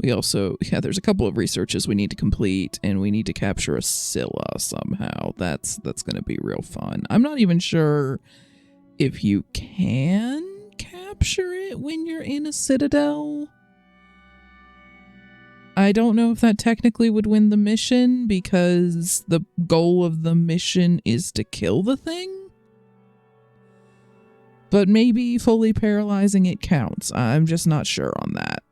We also, there's a couple of researches we need to complete, and we need to capture a Scylla somehow. That's going to be real fun. I'm not even sure if you can capture it when you're in a citadel. I don't know if that technically would win the mission, because the goal of the mission is to kill the thing. But maybe fully paralyzing it counts. I'm just not sure on that.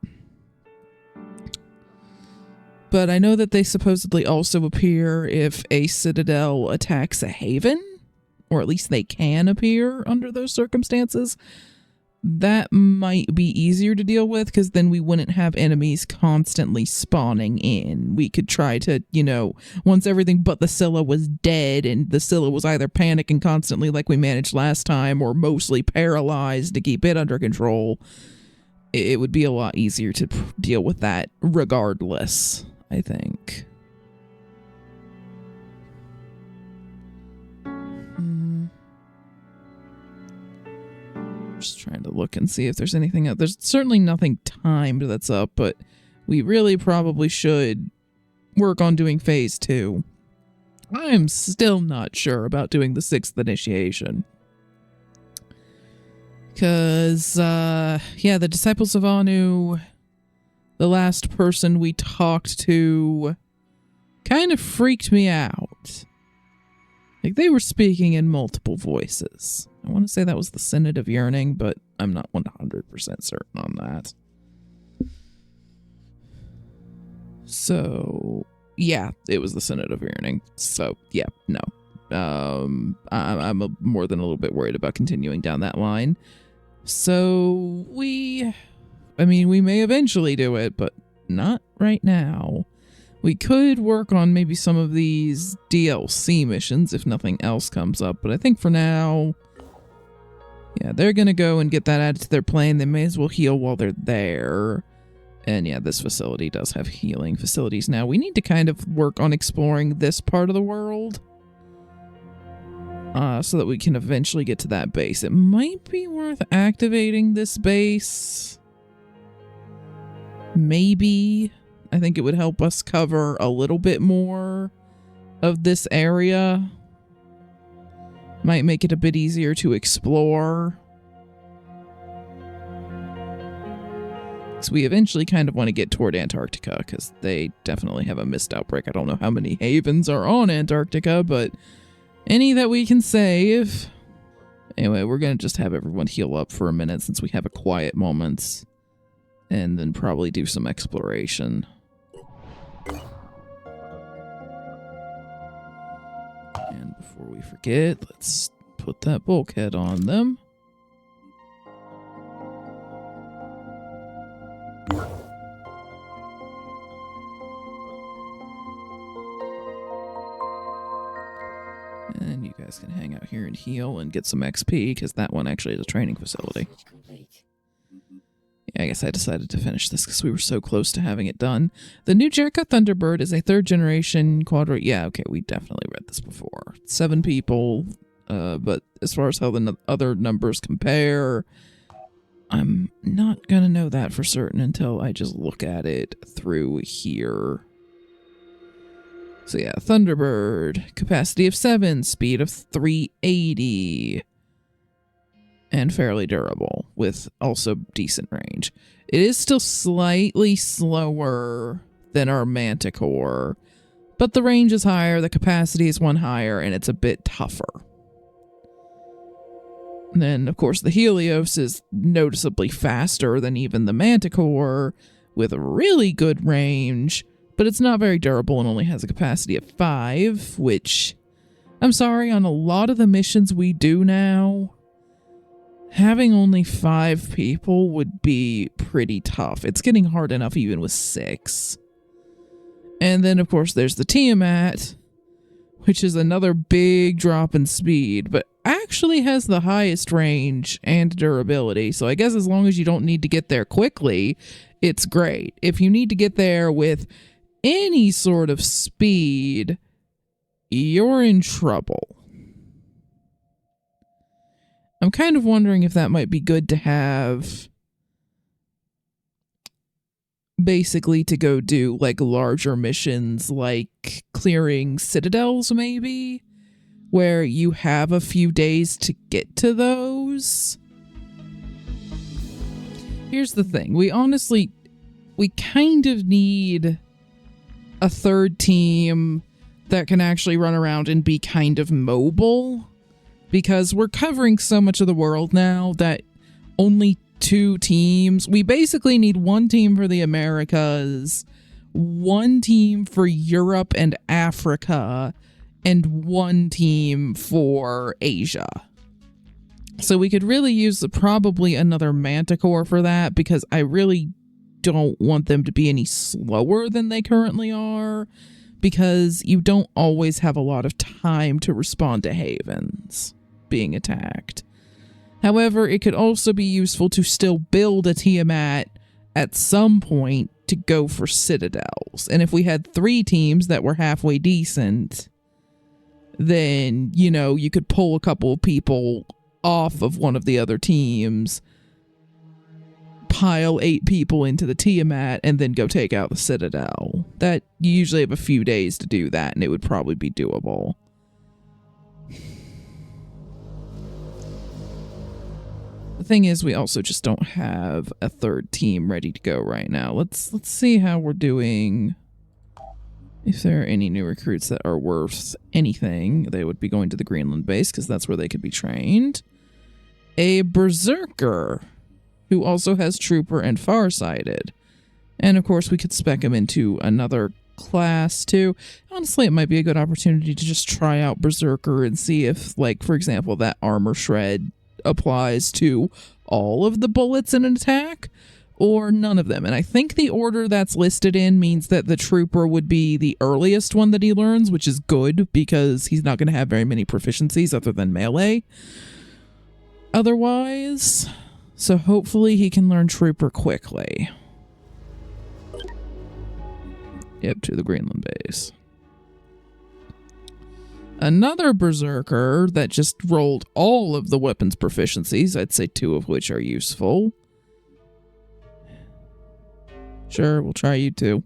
But I know that they supposedly also appear if a citadel attacks a haven, or at least they can appear under those circumstances. That might be easier to deal with, because then we wouldn't have enemies constantly spawning in. We could try to, once everything but the Scylla was dead, and the Scylla was either panicking constantly like we managed last time, or mostly paralyzed to keep it under control, it would be a lot easier to deal with that regardless, I think. Just trying to look and see if there's anything else. There's certainly nothing timed that's up, but we really probably should work on doing phase 2. I'm still not sure about doing the 6th initiation. Because, the Disciples of Anu, the last person we talked to, kind of freaked me out. Like, they were speaking in multiple voices. I want to say that was the Synod of Yearning, but I'm not 100% certain on that. So, yeah, it was the Synod of Yearning. So, yeah, no. I'm more than a little bit worried about continuing down that line. So, we may eventually do it, but not right now. We could work on maybe some of these DLC missions if nothing else comes up, but I think for now, yeah, they're going to go and get that added to their plane. They may as well heal while they're there. And yeah, this facility does have healing facilities now. We need to kind of work on exploring this part of the world so that we can eventually get to that base. It might be worth activating this base. Maybe. I think it would help us cover a little bit more of this area. Might make it a bit easier to explore. So we eventually kind of want to get toward Antarctica, because they definitely have a mist outbreak. I don't know how many havens are on Antarctica, but any that we can save. Anyway, we're going to just have everyone heal up for a minute since we have a quiet moment. And then probably do some exploration. And before we forget, let's put that bulkhead on them. And you guys can hang out here and heal and get some XP, because that one actually is a training facility. Yeah, I guess I decided to finish this because we were so close to having it done. The new Jericho Thunderbird is a 3rd generation quadra. Yeah, okay, we definitely read this before. 7 people, but as far as how the other numbers compare, I'm not going to know that for certain until I just look at it through here. So yeah, Thunderbird, capacity of 7, speed of 380. And fairly durable, with also decent range. It is still slightly slower than our Manticore, but the range is higher, the capacity is 1 higher, and it's a bit tougher. And then, of course, the Helios is noticeably faster than even the Manticore, with really good range, but it's not very durable and only has a capacity of 5, which, I'm sorry, on a lot of the missions we do now, having only 5 people would be pretty tough. It's getting hard enough even with 6. And then, of course, there's the Tiamat, which is another big drop in speed, but actually has the highest range and durability. So I guess as long as you don't need to get there quickly, it's great. If you need to get there with any sort of speed, you're in trouble. I'm kind of wondering if that might be good to have basically to go do like larger missions like clearing citadels maybe, where you have a few days to get to those. Here's the thing, we kind of need a third team that can actually run around and be kind of mobile, because we're covering so much of the world now that only 2 teams. We basically need 1 team for the Americas, 1 team for Europe and Africa, and 1 team for Asia. So we could really use probably another Manticore for that, because I really don't want them to be any slower than they currently are, because you don't always have a lot of time to respond to havens being attacked. However, it could also be useful to still build a Tiamat at some point to go for citadels. And if we had 3 teams that were halfway decent, then, you know, you could pull a couple of people off of one of the other teams, pile 8 people into the Tiamat, and then go take out the citadel. That you usually have a few days to do that, and it would probably be doable. The thing is, we also just don't have a third team ready to go right now. Let's see how we're doing. If there are any new recruits that are worth anything, they would be going to the Greenland base, because that's where they could be trained. A Berserker, who also has Trooper and Farsighted. And of course, we could spec him into another class too. Honestly, it might be a good opportunity to just try out Berserker and see if, like, for example, that armor shred applies to all of the bullets in an attack or none of them. And I think the order that's listed in means that the Trooper would be the earliest one that he learns, which is good because he's not going to have very many proficiencies other than melee otherwise. So hopefully he can learn Trooper quickly. Yep, to the Greenland base. Another Berserker that just rolled all of the weapons proficiencies, I'd say 2 of which are useful. Sure, we'll try you too.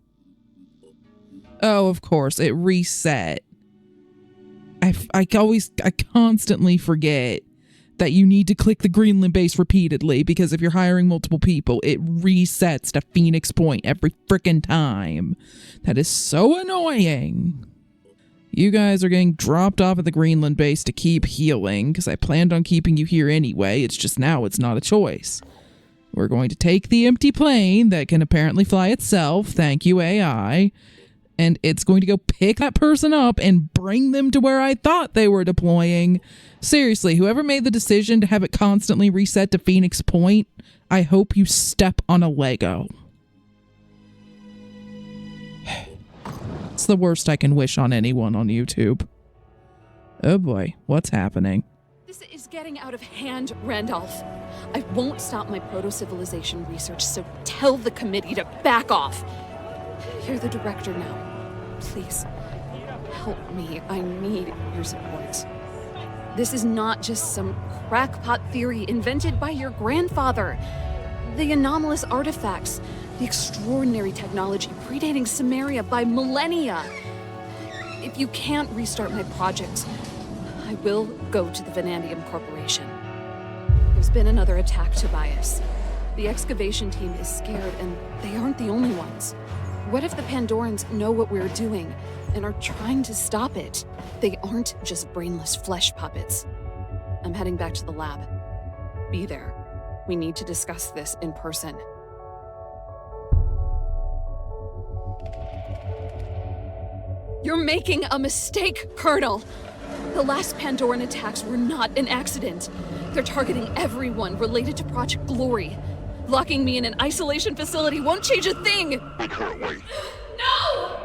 Oh, of course, it reset. I constantly forget that you need to click the Greenland base repeatedly, because if you're hiring multiple people, it resets to Phoenix Point every frickin' time. That is so annoying. You guys are getting dropped off at the Greenland base to keep healing, because I planned on keeping you here anyway. It's just now it's not a choice. We're going to take the empty plane that can apparently fly itself, thank you AI, and it's going to go pick that person up and bring them to where I thought they were deploying. Seriously, whoever made the decision to have it constantly reset to Phoenix Point, I hope you step on a Lego. It's the worst I can wish on anyone on YouTube. Oh boy, what's happening? This is getting out of hand, Randolph. I won't stop my proto-civilization research, so tell the committee to back off. You're the director now. Please, help me. I need your support. This is not just some crackpot theory invented by your grandfather. The anomalous artifacts, the extraordinary technology predating Samaria by millennia. If you can't restart my project, I will go to the Vanadium Corporation. There's been another attack, Tobias. The excavation team is scared, and they aren't the only ones. What if the Pandorans know what we're doing and are trying to stop it? They aren't just brainless flesh puppets. I'm heading back to the lab. Be there. We need to discuss this in person. You're making a mistake, Colonel! The last Pandoran attacks were not an accident. They're targeting everyone related to Project Glory. Locking me in an isolation facility won't change a thing! I can't wait. No!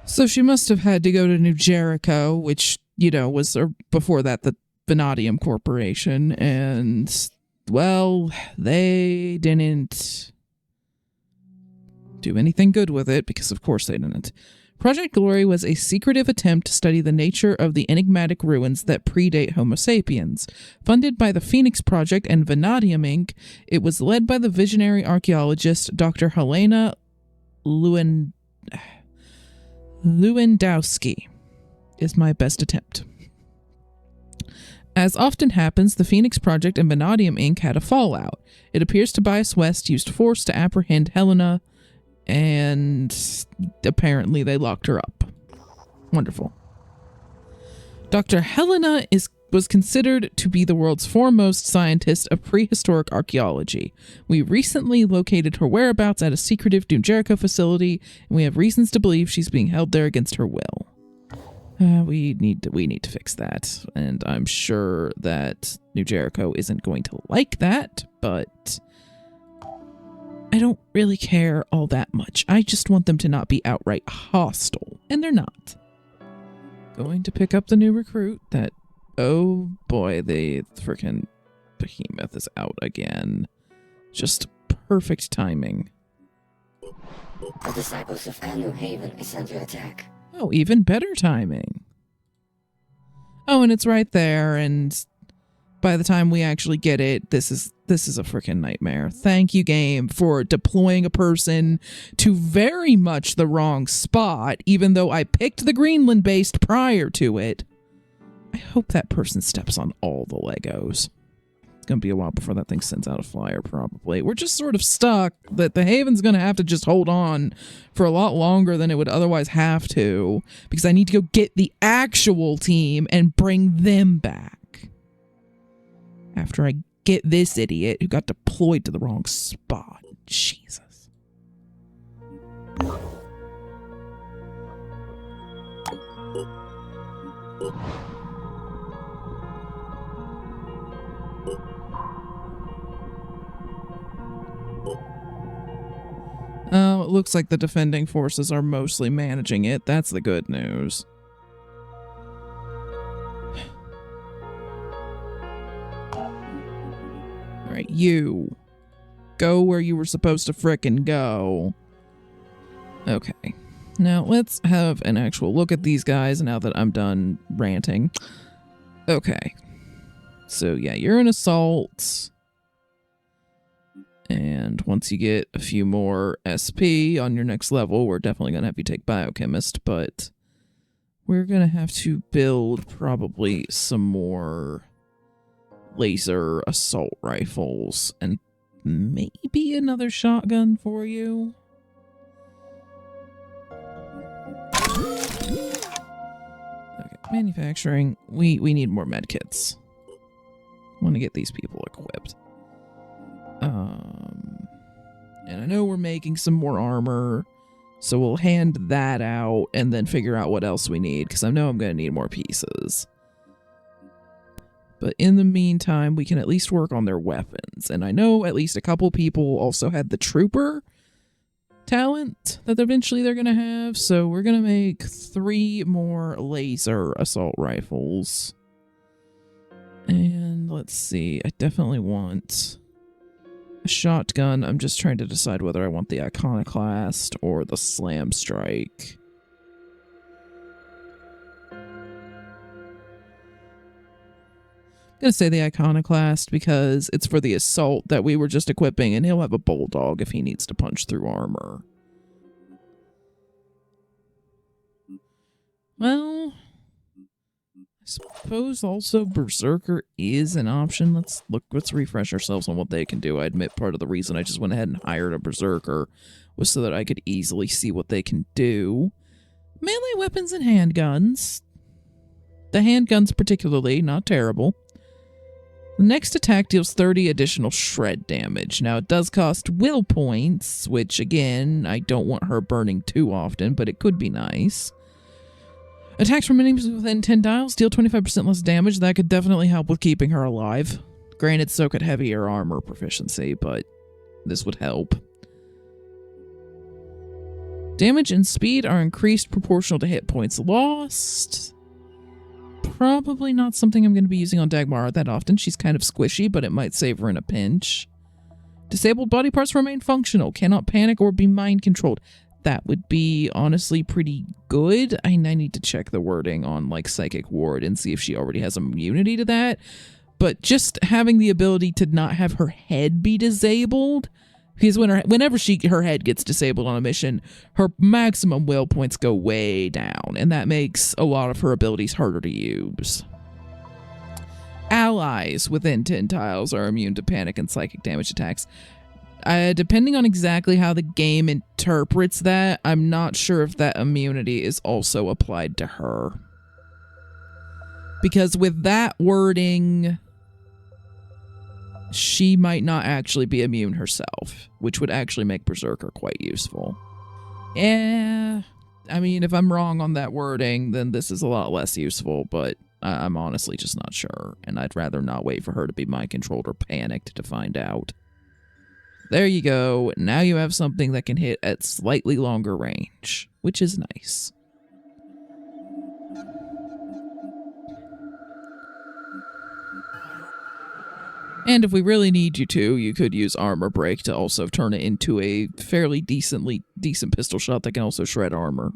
So she must have had to go to New Jericho, which, you know, was before that the Vanadium Corporation, and, well, they didn't do anything good with it, because of course they didn't. Project Glory was a secretive attempt to study the nature of the enigmatic ruins that predate Homo sapiens. Funded by the Phoenix Project and Vanadium Inc., it was led by the visionary archaeologist Dr. Helena Lewandowski. Is my best attempt. As often happens, the Phoenix Project and Vanadium Inc. had a fallout. It appears Tobias West used force to apprehend Helena, and apparently they locked her up. Wonderful. Dr. Helena was considered to be the world's foremost scientist of prehistoric archaeology. We recently located her whereabouts at a secretive New Jericho facility, and we have reasons to believe she's being held there against her will. We need to fix that, and I'm sure that New Jericho isn't going to like that, but I don't really care all that much. I just want them to not be outright hostile, and they're not. Going to pick up the new recruit that, oh boy, the frickin' behemoth is out again. Just perfect timing. The disciples of New Haven is under attack. Oh, even better timing. Oh, and it's right there, and by the time we actually get it, this is a freaking nightmare. Thank you, game, for deploying a person to very much the wrong spot, even though I picked the Greenland-based prior to it. I hope that person steps on all the Legos. It's going to be a while before that thing sends out a flyer, probably. We're just sort of stuck that the Haven's going to have to just hold on for a lot longer than it would otherwise have to, because I need to go get the actual team and bring them back. After I get this idiot who got deployed to the wrong spot. Jesus. It looks like the defending forces are mostly managing it. That's the good news. Alright, you. Go where you were supposed to frickin' go. Okay. Now, let's have an actual look at these guys now that I'm done ranting. Okay. So, yeah, you're an assault. And once you get a few more SP on your next level, we're definitely going to have you take Biochemist, but we're going to have to build probably some more laser assault rifles and maybe another shotgun for you. Okay, manufacturing. We need more medkits. I want to get these people equipped. And I know we're making some more armor, so we'll hand that out and then figure out what else we need, because I know I'm going to need more pieces. But in the meantime, we can at least work on their weapons. And I know at least a couple people also had the trooper talent that eventually they're going to have, so we're going to make 3 more laser assault rifles. And let's see, I definitely want a shotgun. I'm just trying to decide whether I want the Iconoclast or the Slam Strike. I'm going to say the Iconoclast because it's for the assault that we were just equipping, and he'll have a bulldog if he needs to punch through armor. Well, I suppose also Berserker is an option. Let's refresh ourselves on what they can do. I admit part of the reason I just went ahead and hired a Berserker was so that I could easily see what they can do. Melee weapons and handguns. The handguns particularly, not terrible. The next attack deals 30 additional shred damage. Now, it does cost will points, which, again, I don't want her burning too often, but it could be nice. Attacks from enemies within 10 dials deal 25% less damage. That could definitely help with keeping her alive. Granted, so could heavier armor proficiency, but this would help. Damage and speed are increased proportional to hit points lost. Probably not something I'm going to be using on Dagmar that often. She's kind of squishy, but it might save her in a pinch. Disabled body parts remain functional, cannot panic or be mind controlled. that would be honestly pretty good. I need to check the wording on like Psychic Ward and see if she already has immunity to that. But just having the ability to not have her head be disabled, because whenever her head gets disabled on a mission, her maximum will points go way down, and that makes a lot of her abilities harder to use. Allies within 10 tiles are immune to panic and psychic damage attacks. Depending on exactly how the game interprets that, I'm not sure if that immunity is also applied to her. Because with that wording, she might not actually be immune herself, which would actually make Berserker quite useful. Yeah, I mean, if I'm wrong on that wording, then this is a lot less useful, but I'm honestly just not sure, and I'd rather not wait for her to be mind-controlled or panicked to find out. There you go. Now you have something that can hit at slightly longer range, which is nice. And if we really need you to, you could use Armor Break to also turn it into a fairly decent pistol shot that can also shred armor.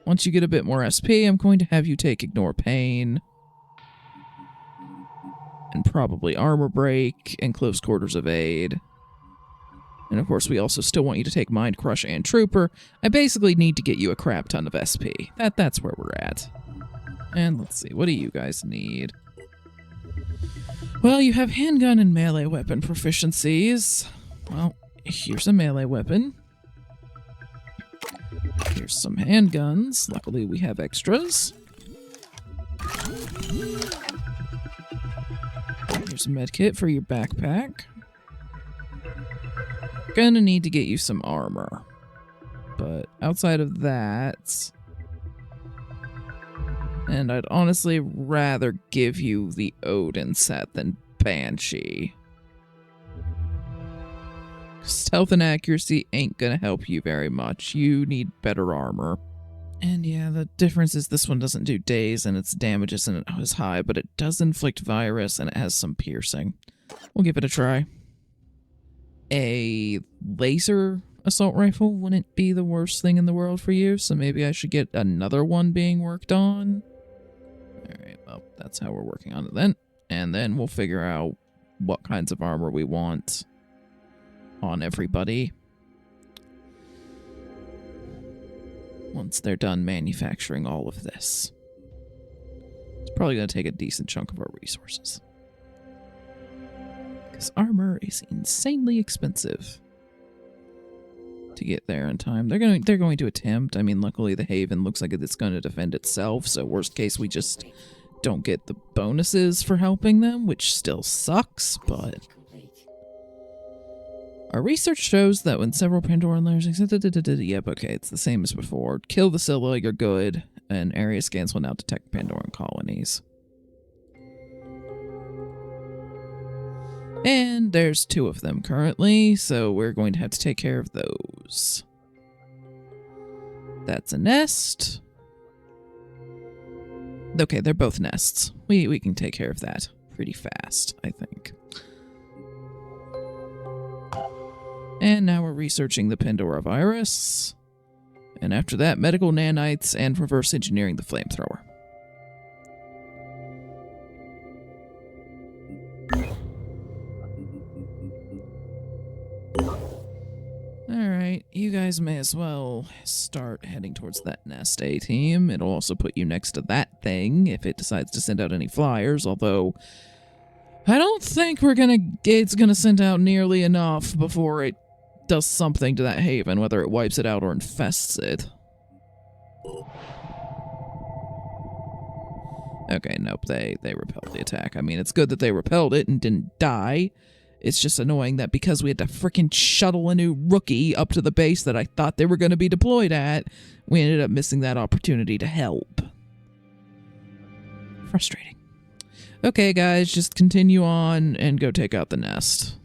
Once you get a bit more SP, I'm going to have you take Ignore Pain. And probably Armor Break and Close Quarters Evade. And of course, we also still want you to take Mind Crush and Trooper. I basically need to get you a crap ton of SP. That's where we're at. And let's see, what do you guys need? Well, you have handgun and melee weapon proficiencies. Well, here's a melee weapon. Here's some handguns. Luckily, we have extras. Here's a med kit for your backpack. Gonna need to get you some armor. But outside of that... And I'd honestly rather give you the Odin set than Banshee. Stealth and accuracy ain't gonna help you very much. You need better armor. And yeah, the difference is this one doesn't do daze and its damage isn't as high, but it does inflict virus and it has some piercing. We'll give it a try. A laser assault rifle wouldn't be the worst thing in the world for you, so maybe I should get another one being worked on. Alright, well, that's how we're working on it then. And then we'll figure out what kinds of armor we want on everybody once they're done manufacturing all of this. It's probably going to take a decent chunk of our resources. Because armor is insanely expensive to get there in time. They're going to attempt. I mean, luckily the Haven looks like it's going to defend itself, so worst case we just don't get the bonuses for helping them, which still sucks, but... Our research shows that when several Pandoran layers exist, yep, okay, it's the same as before. Kill the Scylla, you're good, and area scans will now detect Pandoran colonies. And there's 2 of them currently, so we're going to have to take care of those. That's a nest. Okay, they're both nests. We can take care of that pretty fast, I think. And now we're researching the Pandora virus. And after that, medical nanites and reverse engineering the flamethrower. Alright, you guys may as well start heading towards that nest, A-team. It'll also put you next to that thing if it decides to send out any flyers, although I don't think it's gonna send out nearly enough before it does something to that Haven, whether it wipes it out or infests it. Okay, nope, they repelled the attack. I mean, it's good that they repelled it and didn't die. It's just annoying that because we had to frickin' shuttle a new rookie up to the base that I thought they were going to be deployed at, we ended up missing that opportunity to help. Frustrating. Okay, guys, just continue on and go take out the nest.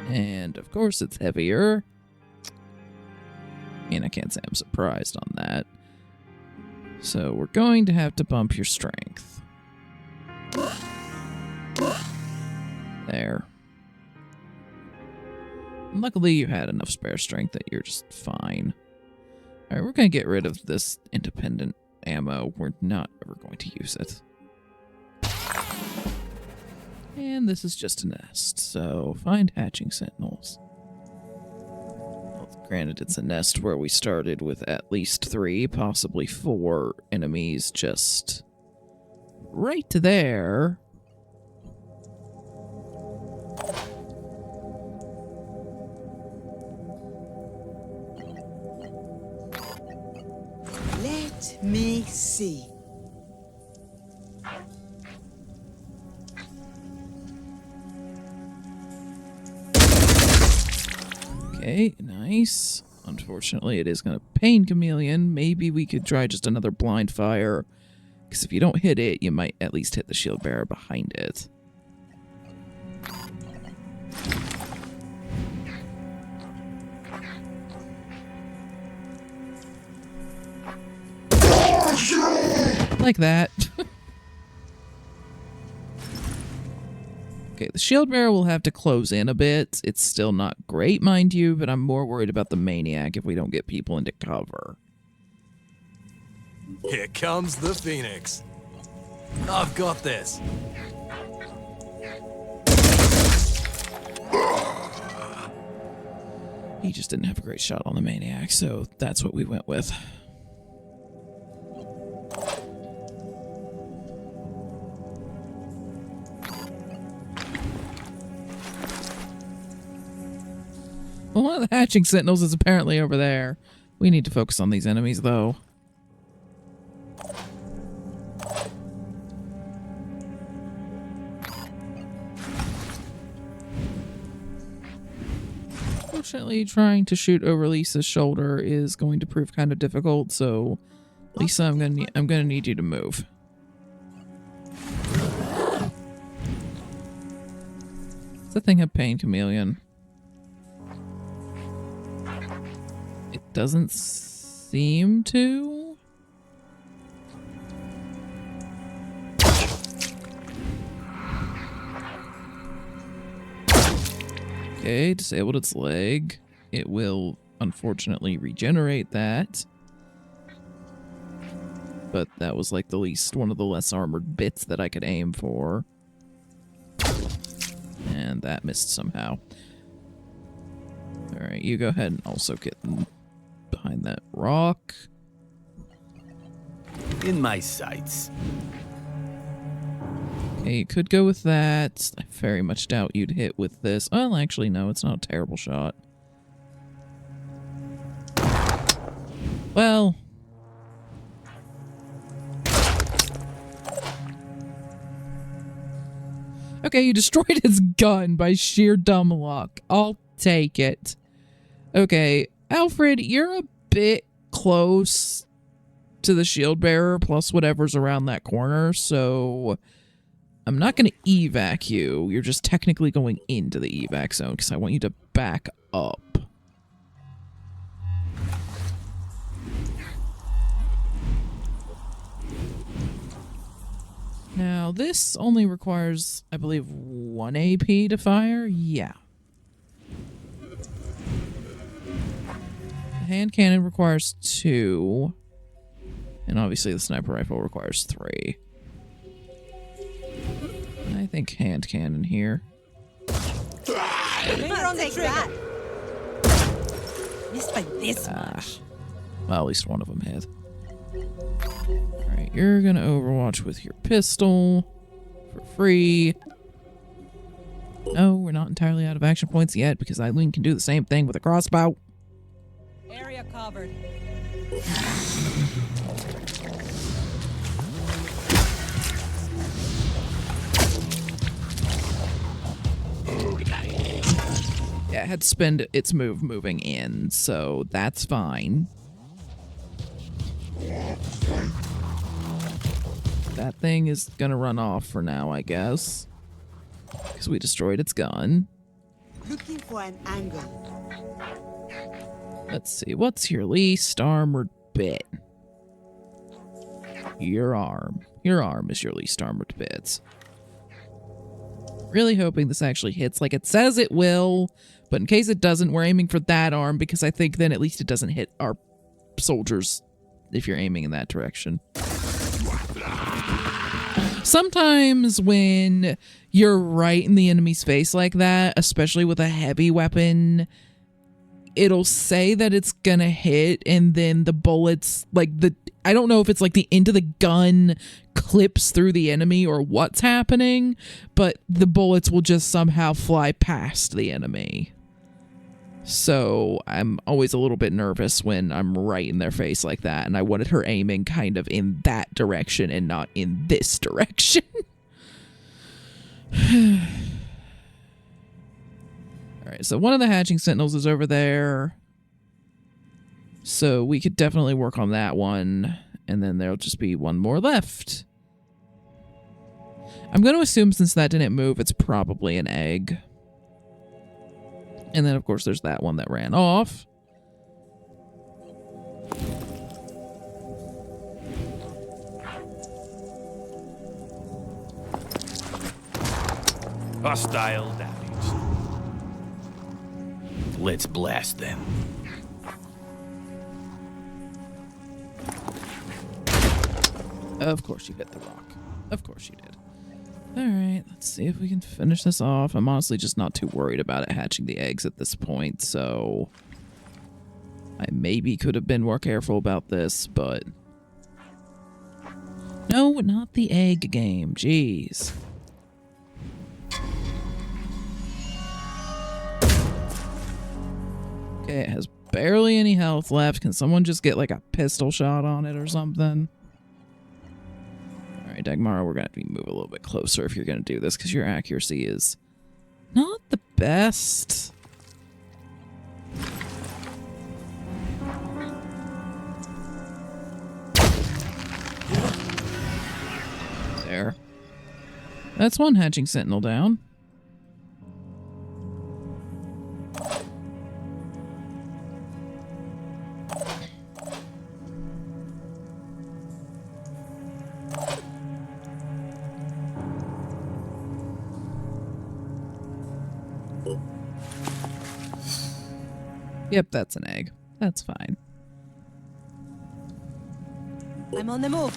And, of course, it's heavier. I mean, I can't say I'm surprised on that. So we're going to have to bump your strength. There. And luckily you had enough spare strength that you're just fine. Alright, we're going to get rid of this independent ammo. We're not ever going to use it. And this is just a nest, so find hatching sentinels. Well, granted, it's a nest where we started with at least 3, possibly 4 enemies just right there. Let me see. Okay, nice. Unfortunately, it is going to pain chameleon. Maybe we could try just another blind fire. Because if you don't hit it, you might at least hit the shield bearer behind it. Like that. Okay, the shield bearer will have to close in a bit. It's still not great, mind you, but I'm more worried about the maniac if we don't get people into cover. Here comes the Phoenix. I've got this. He just didn't have a great shot on the maniac, so that's what we went with. Well, one of the hatching sentinels is apparently over there. We need to focus on these enemies, though. Fortunately, trying to shoot over Lisa's shoulder is going to prove kind of difficult, so Lisa, I'm gonna need you to move. Does that thing have pain, chameleon? It doesn't seem to. Okay, disabled its leg. It will unfortunately regenerate that. But that was like the least one of the less armored bits that I could aim for. And that missed somehow. Alright, you go ahead and also get behind that rock. In my sights. Okay, you could go with that. I very much doubt you'd hit with this. Well, actually, no, it's not a terrible shot. Well. Okay, you destroyed its gun by sheer dumb luck. I'll take it. Okay, Alfred, you're a bit close to the shield bearer plus whatever's around that corner, so I'm not going to evac you. You're just technically going into the evac zone because I want you to back up. Now, this only requires, I believe, 1 AP to fire? Yeah. The hand cannon requires 2. And obviously the sniper rifle requires 3. I think hand cannon here. Finger on the trigger. Missed by this much. Well, at least one of them hit. Alright, you're gonna overwatch with your pistol for free. No, we're not entirely out of action points yet because Eileen can do the same thing with a crossbow. Area covered. Yeah, it had to spend its move moving in, so that's fine. That thing is gonna run off for now, I guess. Because we destroyed its gun. Looking for an angle. Let's see, what's your least armored bit? Your arm. Your arm is your least armored bit. Really hoping this actually hits like it says it will, but in case it doesn't, we're aiming for that arm because I think then at least it doesn't hit our soldiers if you're aiming in that direction. Sometimes when you're right in the enemy's face like that, especially with a heavy weapon, it'll say that it's gonna hit, and then the bullets, like I don't know if it's like the end of the gun clips through the enemy or what's happening, but the bullets will just somehow fly past the enemy. So I'm always a little bit nervous when I'm right in their face like that, and I wanted her aiming kind of in that direction and not in this direction. Alright, so one of the hatching sentinels is over there. So we could definitely work on that one. And then there'll just be one more left. I'm going to assume since that didn't move, it's probably an egg. And then, of course, there's that one that ran off. Hostile damage. Let's blast them. Of course you hit the rock. Of course you did. Alright, let's see if we can finish this off. I'm honestly just not too worried about it hatching the eggs at this point, so I maybe could have been more careful about this, but no, not the egg game. Jeez. Okay, it has barely any health left. Can someone just get like a pistol shot on it or something? Alright, Dagmara, we're going to have to move a little bit closer if you're going to do this, because your accuracy is not the best. There. That's one hatching sentinel down. Yep, that's an egg. That's fine. I'm on the move.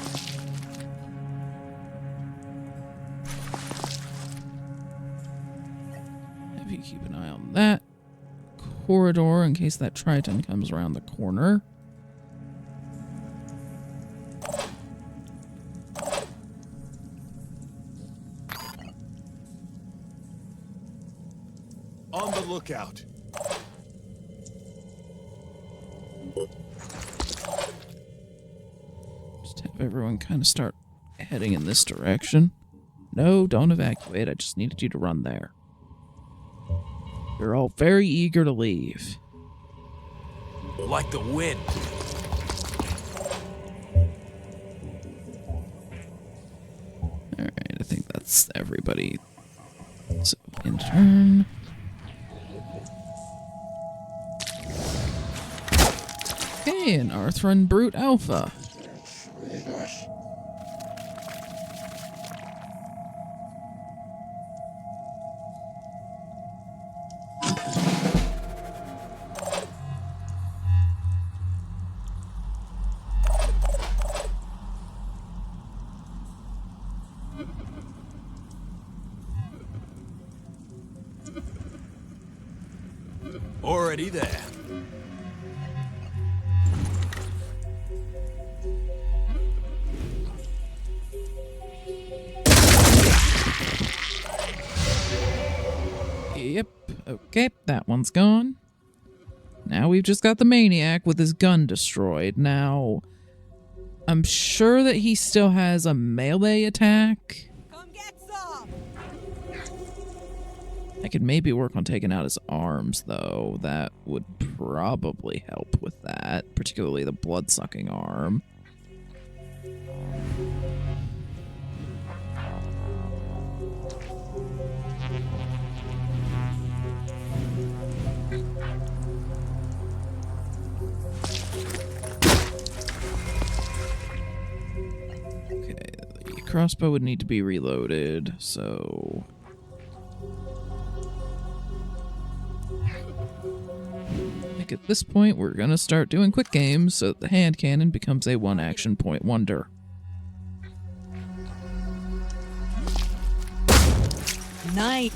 Have you keep an eye on that corridor in case that Triton comes around the corner. On the lookout. Just have everyone kind of start heading in this direction. No, don't evacuate. I just needed you to run there. You're all very eager to leave. Like the wind. Alright, I think that's everybody. So, in turn. Okay, an Arthron Brute Alpha. Already there. Yep, okay, that one's gone. Now we've just got the maniac with his gun destroyed. Now, I'm sure that he still has a melee attack. Come get some. I could maybe work on taking out his arms, though. That would probably help with that, particularly the blood-sucking arm. Okay, the crossbow would need to be reloaded, so... I think at this point we're gonna start doing quick games so that the hand cannon becomes a one action point wonder. Nice.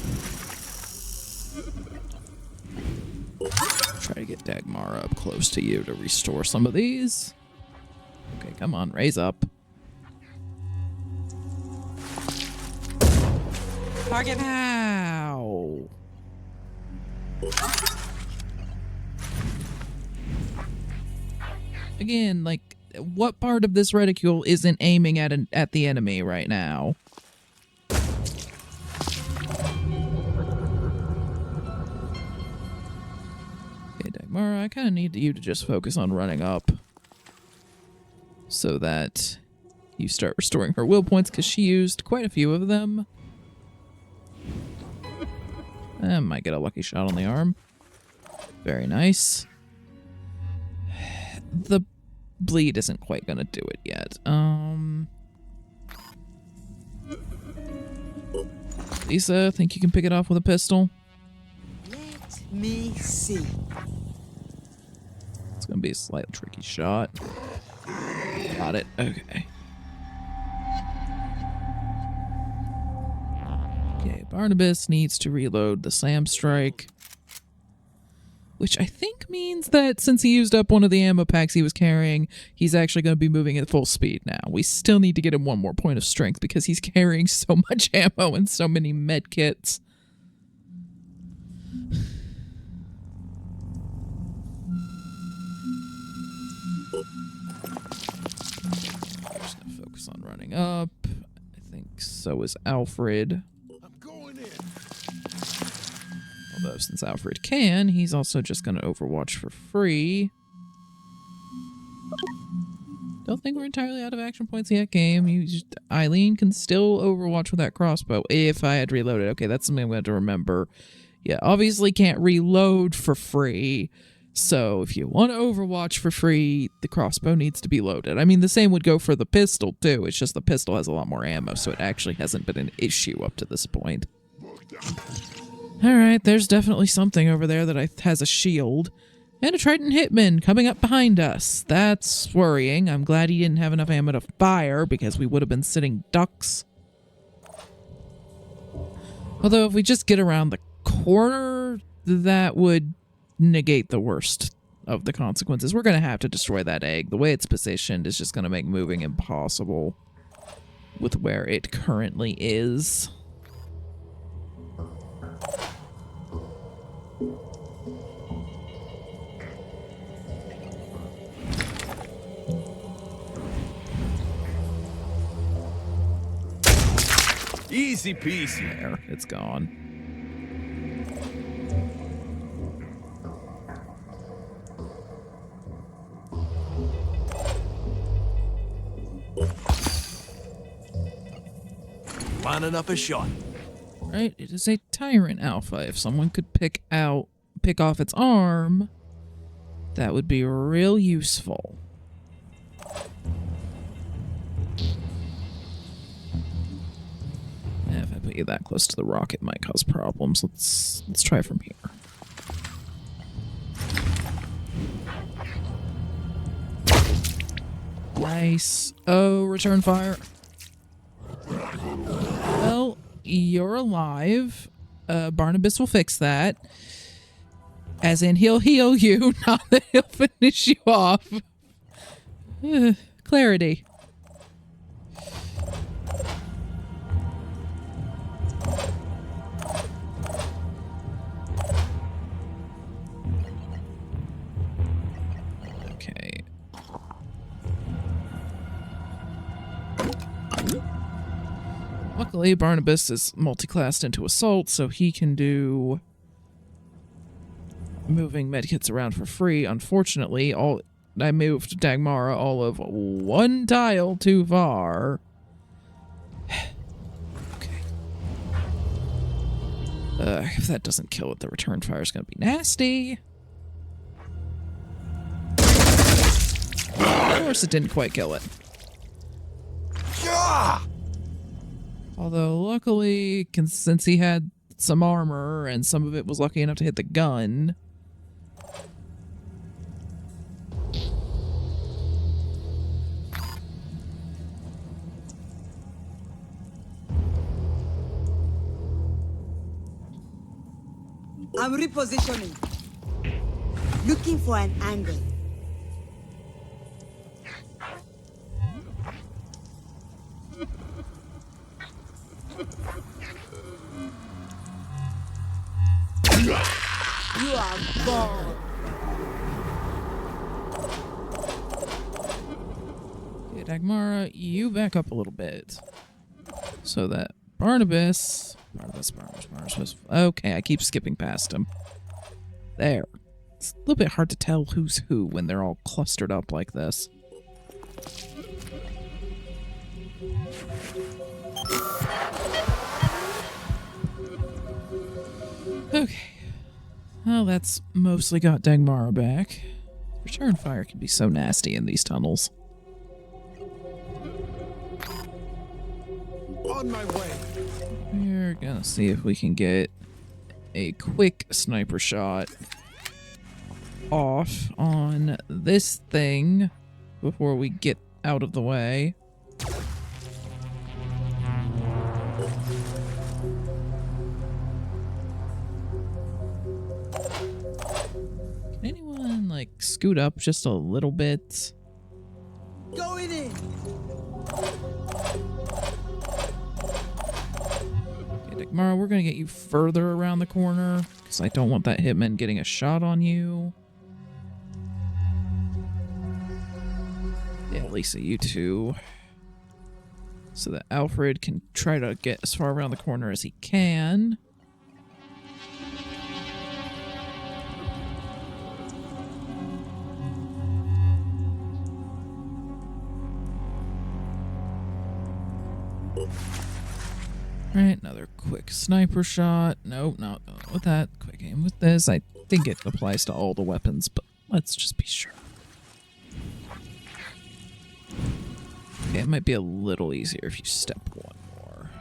Try to get Dagmara up close to you to restore some of these. Okay, come on, raise up. Target. Ow! Again, like, what part of this reticule isn't aiming at the enemy right now? Okay, Dagmara, I kind of need you to just focus on running up so that you start restoring her will points, because she used quite a few of them. I might get a lucky shot on the arm. Very nice. The bleed isn't quite gonna do it yet. Lisa, think you can pick it off with a pistol? Let me see. It's gonna be a slightly tricky shot. Got it. Okay. Okay, Barnabas needs to reload the Sam Strike. Which I think means that since he used up one of the ammo packs he was carrying, he's actually going to be moving at full speed now. We still need to get him one more point of strength because he's carrying so much ammo and so many med kits. Just going to focus on running up. I think so is Alfred. Although, since Alfred can, he's also just going to Overwatch for free. Don't think we're entirely out of action points yet, game. Eileen can still Overwatch with that crossbow if I had reloaded. Okay, that's something I'm going to remember. Yeah, obviously can't reload for free. So if you want to Overwatch for free, the crossbow needs to be loaded. I mean, the same would go for the pistol, too. It's just the pistol has a lot more ammo, so it actually hasn't been an issue up to this point. Alright, there's definitely something over there that has a shield. And a Triton Hitman coming up behind us. That's worrying. I'm glad he didn't have enough ammo to fire, because we would have been sitting ducks. Although, if we just get around the corner, that would negate the worst of the consequences. We're going to have to destroy that egg. The way it's positioned is just going to make moving impossible with where it currently is. Easy peasy. There, it's gone. Lining up a shot. Right, it is a Tyrant Alpha. If someone could pick off its arm, that would be real useful. If I put you that close to the rock, it might cause problems. Let's try from here. Nice. Oh, return fire. Well, you're alive. Barnabas will fix that. As in, he'll heal you, not that he'll finish you off. Clarity. Okay. Luckily, Barnabas is multi-classed into Assault, so he can do moving medkits around for free. Unfortunately, I moved Dagmara all of one tile too far. Okay. If that doesn't kill it, the return fire is going to be nasty. Of course it didn't quite kill it. Although luckily, since he had some armor and some of it was lucky enough to hit the gun. I'm repositioning. Looking for an angle. You are born. Okay, Dagmara, you back up a little bit. So that Barnabas. Okay, I keep skipping past him. There. It's a little bit hard to tell who's who when they're all clustered up like this. Okay. Well, that's mostly got Dagmara back. Return fire can be so nasty in these tunnels. On my way. We're gonna see if we can get a quick sniper shot off on this thing before we get out of the way. Can anyone, like, scoot up just a little bit? Going in. Mara, we're gonna get you further around the corner because I don't want that hitman getting a shot on you. Yeah, Lisa, you too. So that Alfred can try to get as far around the corner as he can. Right, another quick sniper shot. No, not with that. Quick aim with this. I think it applies to all the weapons, but let's just be sure. Okay, it might be a little easier if you step one more.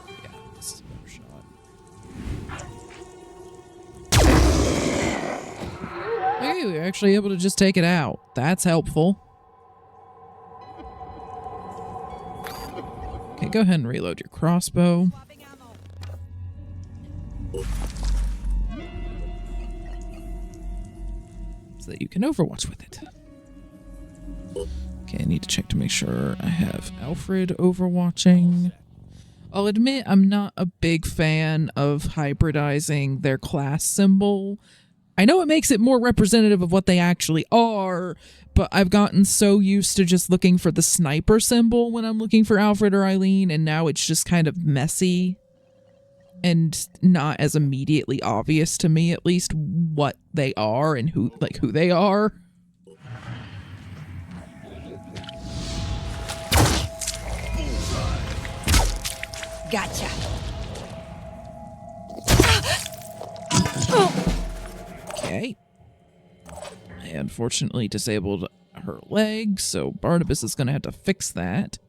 Yeah, this is a better shot. Okay, we were actually able to just take it out. That's helpful. Okay, go ahead and reload your crossbow. So that you can overwatch with it. Okay, I need to check to make sure I have Alfred overwatching. I'll admit I'm not a big fan of hybridizing their class symbol. I know it makes it more representative of what they actually are, but I've gotten so used to just looking for the sniper symbol when I'm looking for Alfred or Eileen, and now it's just kind of messy and not as immediately obvious to me, at least, what they are and who they are. Gotcha. Okay. I unfortunately disabled her leg, so Barnabas is going to have to fix that.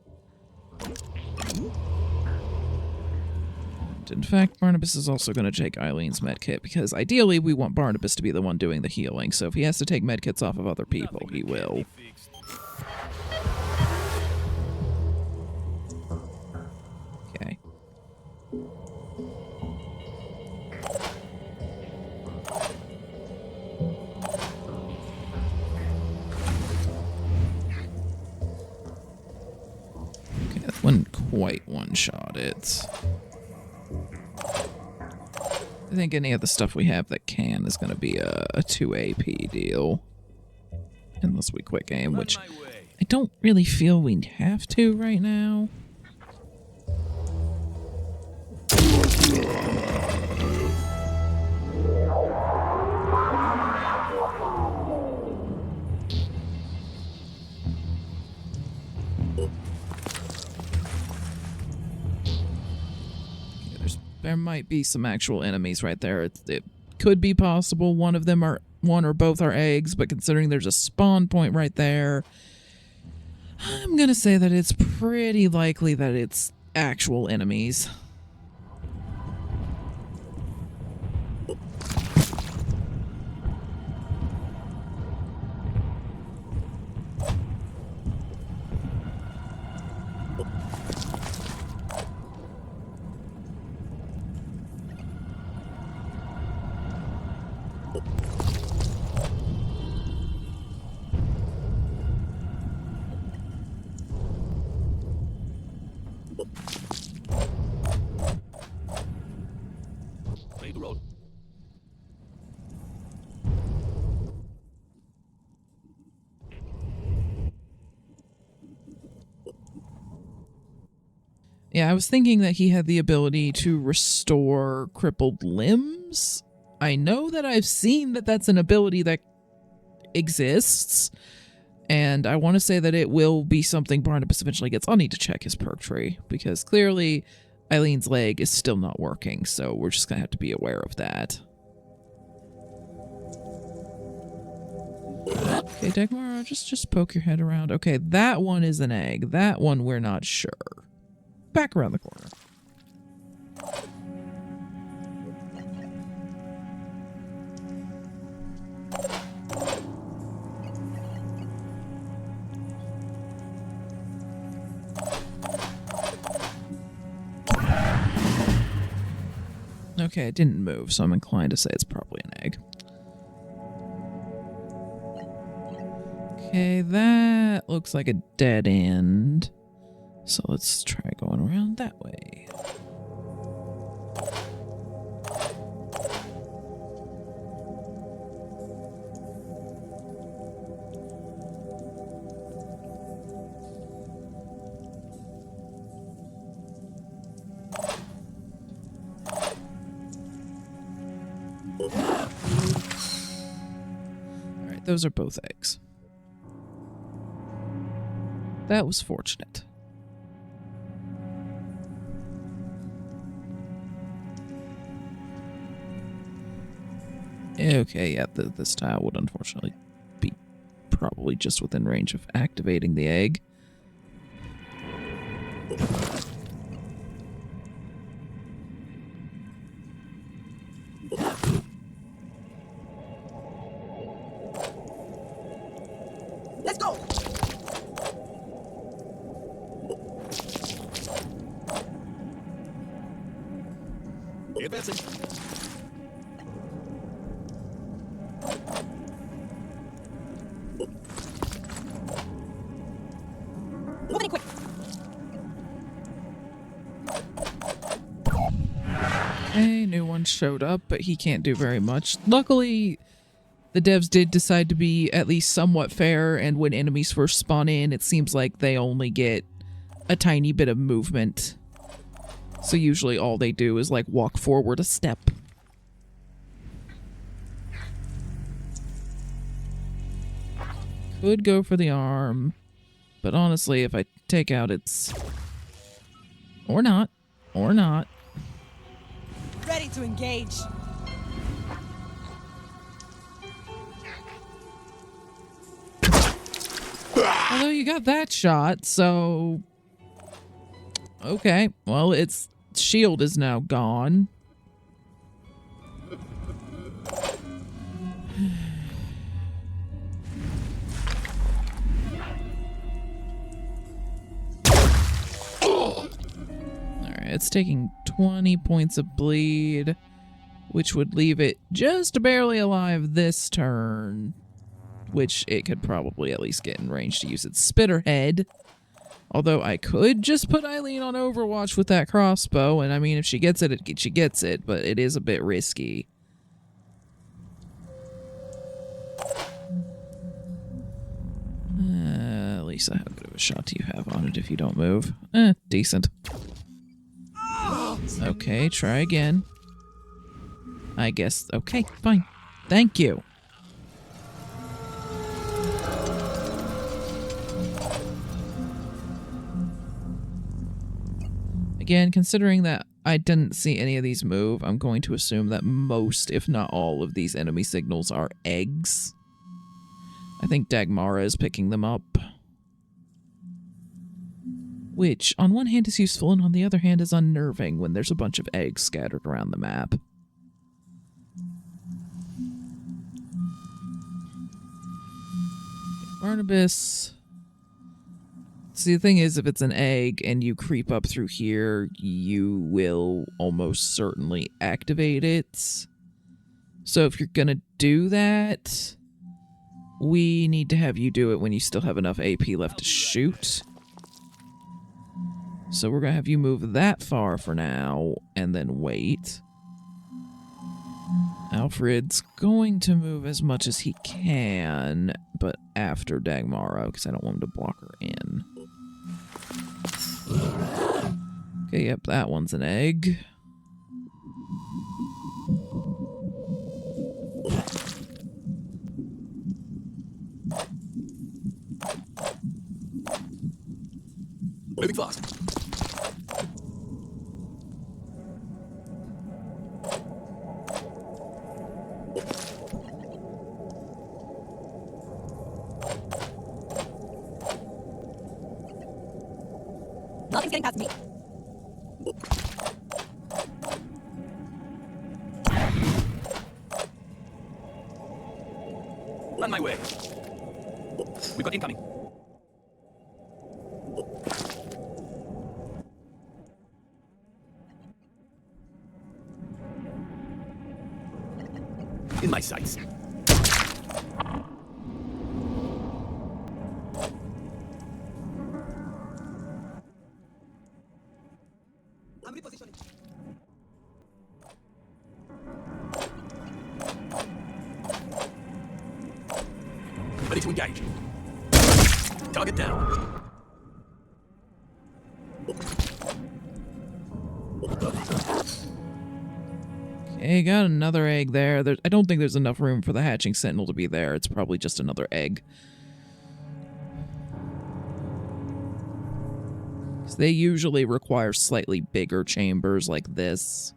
And in fact, Barnabas is also going to take Eileen's medkit, because ideally we want Barnabas to be the one doing the healing, so if he has to take medkits off of other people, he will. Okay. Wouldn't quite one-shot it. I think any of the stuff we have that can is going to be a 2 AP deal. Unless we quick aim, which I don't really feel we have to right now. There might be some actual enemies right there. It could be possible one or both are eggs, but considering there's a spawn point right there, I'm gonna say that it's pretty likely that it's actual enemies. Yeah, I was thinking that he had the ability to restore crippled limbs. I know that I've seen that that's an ability that exists, and I want to say that it will be something Barnabas eventually gets. I'll need to check his perk tree, because clearly Eileen's leg is still not working, so we're just going to have to be aware of that. Okay, Dagmar, just poke your head around. Okay, that one is an egg. That one we're not sure. Back around the corner. Okay, it didn't move, so I'm inclined to say it's probably an egg. Okay, that looks like a dead end. So let's try going around that way. Alright, those are both eggs. That was fortunate. Okay, yeah, this tile would unfortunately be probably just within range of activating the egg. Let's go! Advancing. Moving quick. Okay, new one showed up, but he can't do very much. Luckily, the devs did decide to be at least somewhat fair, and when enemies first spawn in, it seems like they only get a tiny bit of movement. So usually all they do is like walk forward a step. Could go for the arm, but honestly, if I take out its... Or not. Or not. Ready to engage. Although you got that shot, so... Okay, well, its shield is now gone. Alright, it's taking 20 points of bleed, which would leave it just barely alive this turn, which it could probably at least get in range to use its spitter head. Although I could just put Eileen on Overwatch with that crossbow, and I mean, if she gets it, she gets it, but it is a bit risky. Lisa, how good of a shot do you have on it if you don't move? Decent. Okay, try again. I guess, okay, fine. Thank you. Again, considering that I didn't see any of these move, I'm going to assume that most, if not all, of these enemy signals are eggs. I think Dagmara is picking them up. Which, on one hand, is useful, and on the other hand, is unnerving when there's a bunch of eggs scattered around the map. Barnabas. See, the thing is, if it's an egg and you creep up through here, you will almost certainly activate it. So if you're gonna do that, we need to have you do it when you still have enough AP left to shoot. So we're gonna have you move that far for now, and then wait. Alfred's going to move as much as he can, but after Dagmara, because I don't want him to block her in. Okay, yep, that one's an egg. Moving fast. Nothing's getting past me. On my way. We've got incoming. In my sights. I'm repositioning. Ready to engage. Target down. Okay, got another egg there. I don't think there's enough room for the hatching sentinel to be there. It's probably just another egg. They usually require slightly bigger chambers like this.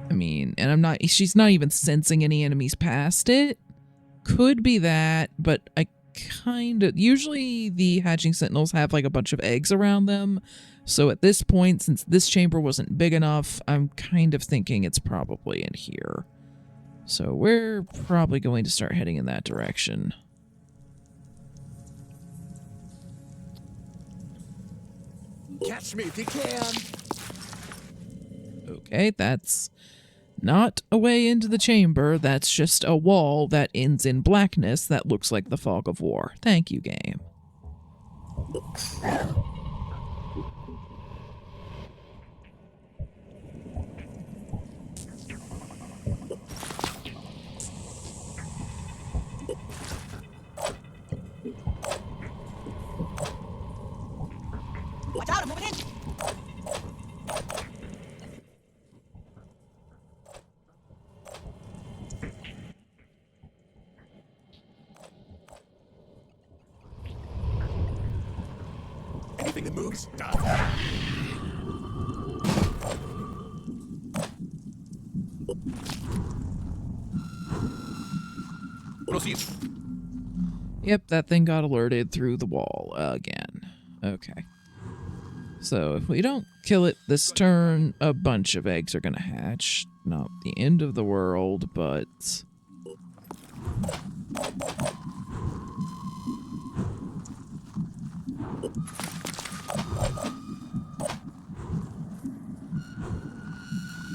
I mean, and she's not even sensing any enemies past it. Could be that, but I kind of, usually the hatching sentinels have like a bunch of eggs around them. So at this point, since this chamber wasn't big enough, I'm kind of thinking it's probably in here. So we're probably going to start heading in that direction. Catch me if you can. Okay, that's not a way into the chamber. That's just a wall that ends in blackness that looks like the fog of war. Thank you, game. Watch out, I'm moving in. Anything that moves, die. Proceed. Yep, that thing got alerted through the wall again. Okay. So if we don't kill it this turn, a bunch of eggs are gonna hatch. Not the end of the world, but...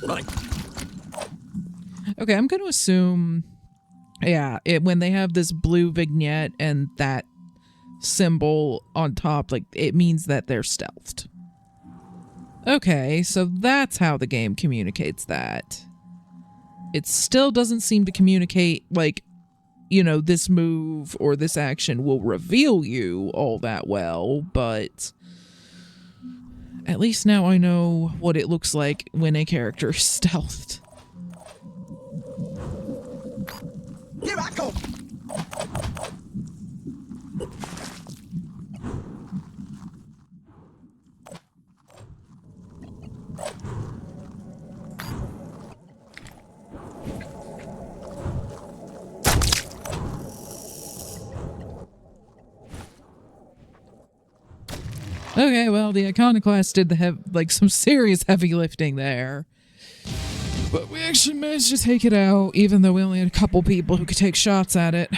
Running. Okay, I'm gonna assume... Yeah, when they have this blue vignette and that symbol on top, like, it means that they're stealthed. Okay, so that's how the game communicates that. It still doesn't seem to communicate, like, you know, this move or this action will reveal you all that well, but at least now I know what it looks like when a character is stealthed. Here I come. Okay, well, the Iconoclast did some serious heavy lifting there. But we actually managed to take it out, even though we only had a couple people who could take shots at it.